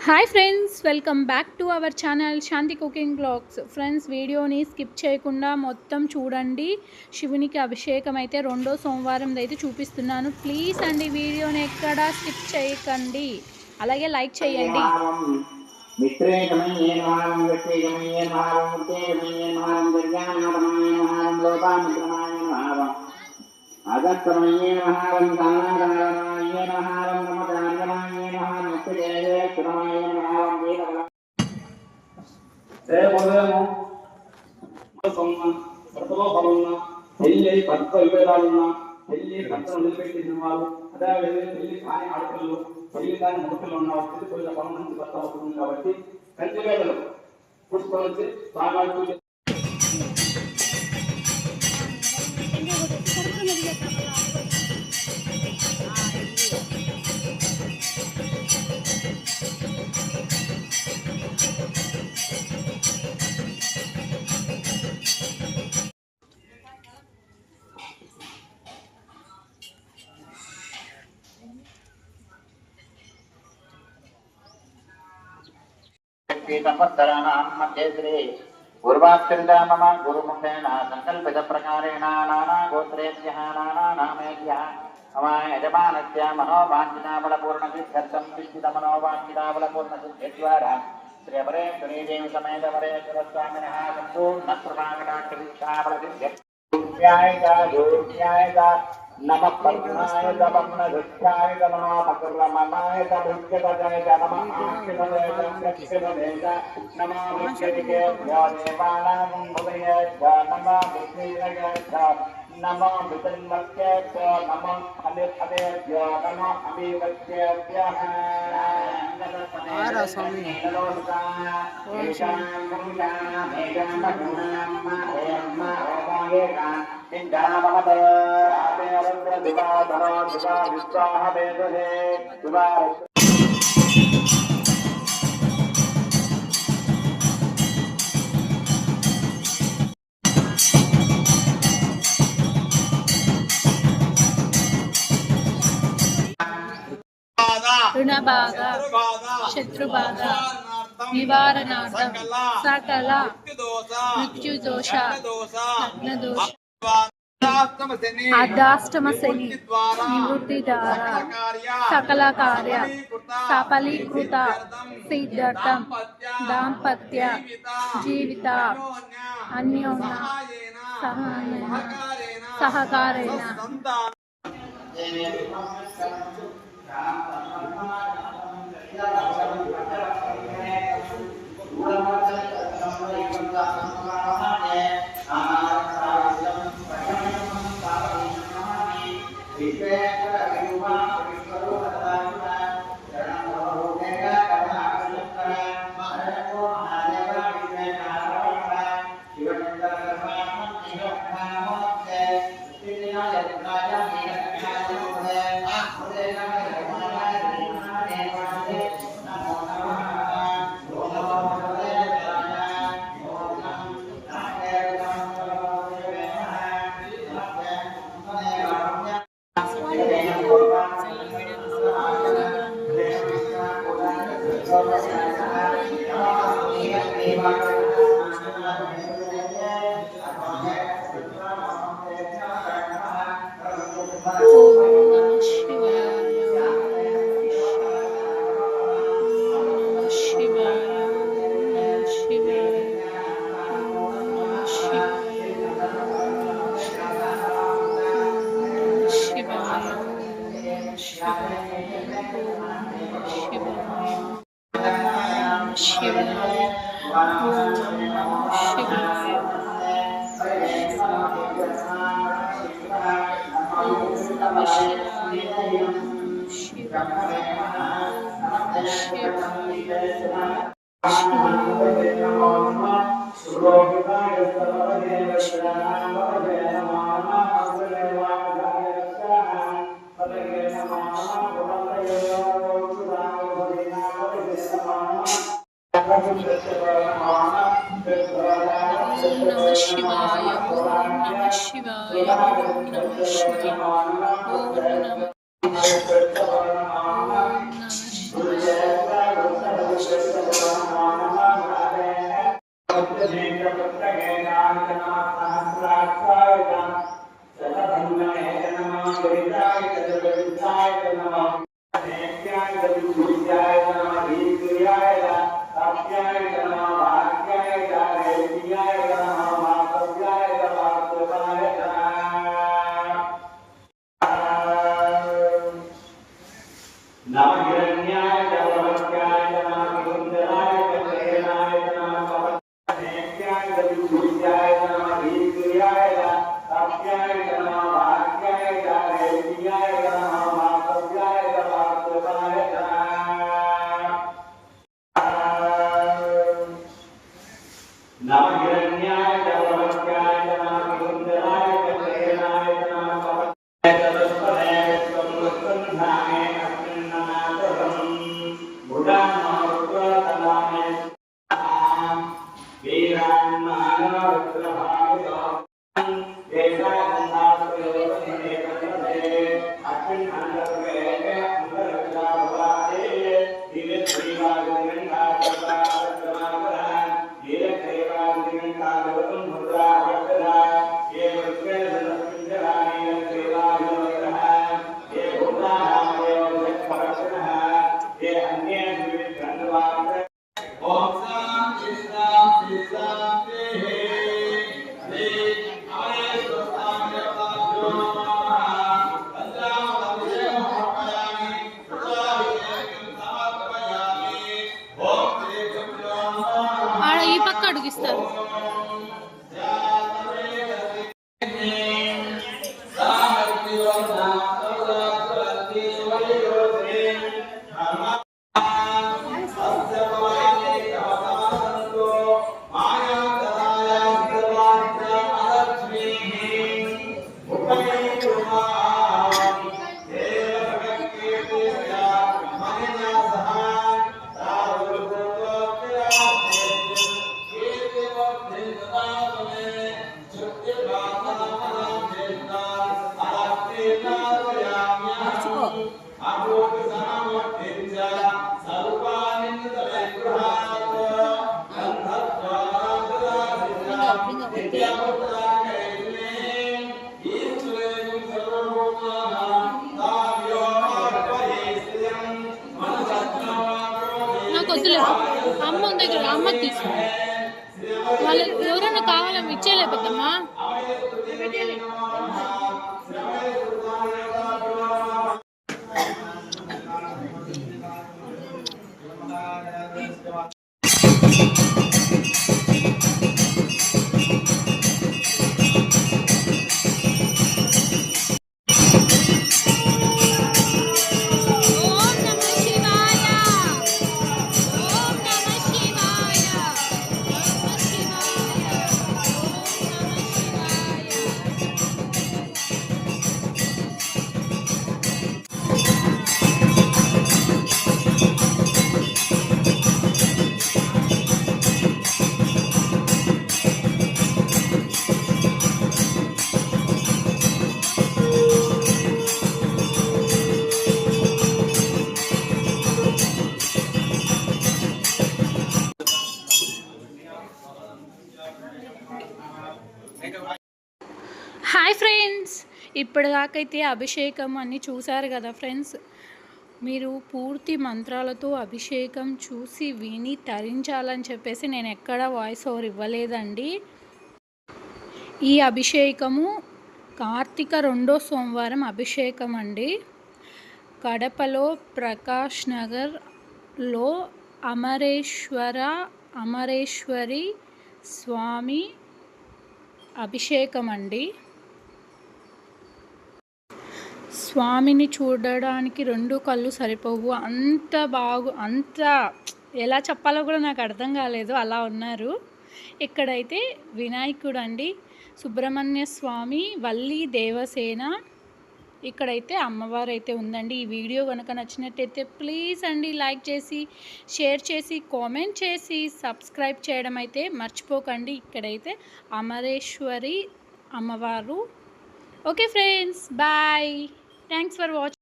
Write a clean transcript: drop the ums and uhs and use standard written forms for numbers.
Hi friends, welcome back to our channel Shanti cooking blogs. Friends, వీడియోని స్కిప్ చేయకుండా మొత్తం చూడండి. శివునికి అభిషేకం అయితే రెండో సోమవారం అయితే చూపిస్తున్నాను. ప్లీజ్ అండి, వీడియోని ఎక్కడా స్కిప్ చేయకండి, అలాగే లైక్ చేయండి. అగత్రమయ్యే మహారం కాళాకారణమయ్యే మహారం నమకార్యమయ్యే మహారం నిత్యదేవే క్షురమయ్యే మహారం వీరబల దేవోదయము సొన్న ప్రతలో ఫలమున్న పెళ్ళి పట్ల విభేదాలున్న పెళ్ళి పట్టను నిలబెట్టిన వారు అదేవిధంగా పెళ్లి కాని ఆడపిల్లలు పెళ్లి కాని ముడతలు ఉన్న స్థితి పోయిన పనుల నుంచి భర్త అవుతుంది కాబట్టి కంచి వేదలు పుష్పరించి సాగాడు पूर्वाश्रिता मम गुरुमुखेन संकल्पित प्रकारेण नाना गोत्रेभ्यः नाना नामेभ्यः मम यजमानस्य मनोवाञ्छिताबलपूर्णसिद्ध्यर्थं सिद्धितमनोवाञ्छिताबलपूर्णसिद्ध्यद्वारा श्रीपरेश्वरी देवी समेत परेश्वरस्वामिनः सम्पूर्णत्वकामकाक्षिक्षाबलसिद्ध्यर्थ्याय नमः पद्माय नमः पक्रमणाय भुज्यपदाय नमः आक्षिपदाय नमः भुज्यदिकेभ्यो देवानां भवयेभ्यो नमः बुद्धिरगेभ्यो नमः वितन्मत्तेभ्यो नमः अमितेभ्यो नमः अमिवत्येभ्यः ऋणबाध शत्रुबाध निवारणार्थं सकल मृत्युदोष लग्नदोष అర్ధాష్టమ శని నివృత్తి ద్వారా సకల కార్య సఫలీకృత సిద్ధార్థం దాంపత్య జీవిత అన్యోన్య సహకారేణ नमः शिवाय, ओम नमः शिवाय, ओम नमः शिवाय, ओम नमः शिवाय, ओम नमः शिवाय। ఆడ ఈ పక్క అడుగిస్తారు. నాకు వద్దులే, అమ్మ దగ్గర అమ్మ తీసు. వాళ్ళు ఎవరైనా కావాలని ఇచ్చేలే పెద్దమ్మా. హాయ్ ఫ్రెండ్స్, ఇప్పటిదాకైతే అభిషేకం అన్నీ చూశారు కదా ఫ్రెండ్స్. మీరు పూర్తి మంత్రాలతో అభిషేకం చూసి విని తరించాలని చెప్పేసి నేను ఎక్కడ వాయిస్ ఓవర్ ఇవ్వలేదండి. ఈ అభిషేకము కార్తీక 2వ సోమవారం అభిషేకం అండి. కడపలో ప్రకాష్ నగర్లో అమరేశ్వరి స్వామి అభిషేకం అండి. స్వామిని చూడడానికి 2 కళ్ళు సరిపోవు, అంత ఎలా చెప్పాలో కూడా నాకు అర్థం కాలేదు, అలా ఉన్నారు. ఇక్కడైతే వినాయకుడు అండి, సుబ్రహ్మణ్య స్వామి, వల్లి దేవసేన, ఇక్కడైతే అమ్మవారు అయితే ఉందండి. ఈ వీడియో కనుక నచ్చినట్టయితే ప్లీజ్ అండి లైక్ చేసి, షేర్ చేసి, కామెంట్ చేసి, సబ్స్క్రైబ్ చేయడం అయితే మర్చిపోకండి. ఇక్కడైతే అమరేశ్వరి అమ్మవారు. Okay friends, bye. Thanks for watching.